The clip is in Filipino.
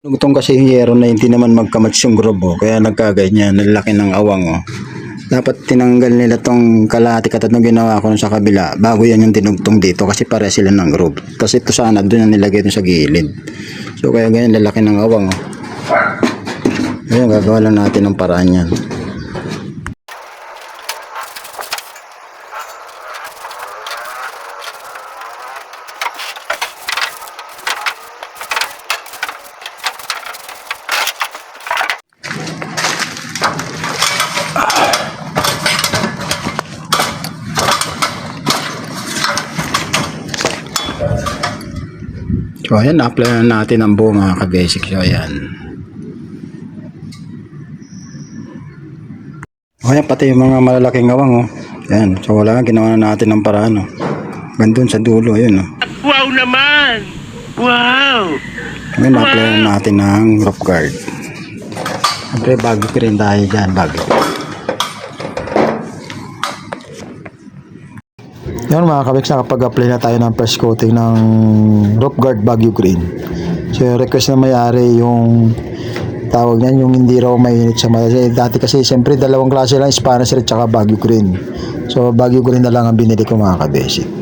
Itong kasi yung yero na hindi naman magkamats yung grubo, kaya nagkaganyan, nalaki ng awang oh. Dapat tinanggal nila tong kalahati katatong ginawa ko sa kabila bago yan yung dinugtong dito kasi pare sila ng group. Tapos ito sana doon na nilagay dun sa gilid. So kaya ganyan lalaki ng awang oh. Ayun, gagawa lang natin ng paraan yan. So ayan, na-apply na natin ang buo mga ka-basic. So ayan. O ayan, pati yung mga malalaking gawang oh. Ayan, so wala, ginawa na natin ng paraan oh. Gandun sa dulo, ayun oh. Wow naman! Wow! Ngayon, na-apply na natin ng rope guard. Siyempre, bago ko rin tayo dyan, bago. Yan mga kabiks, nakapag-apply na tayo ng first coating ng rope guard Baguio Green. So yung request na may-ari yung tawag niyan, yung hindi raw mainit sa mata. Dati kasi siyempre dalawang klase lang, Spanish Red tsaka Baguio Green. So Baguio Green na lang ang binili ko mga kabesi.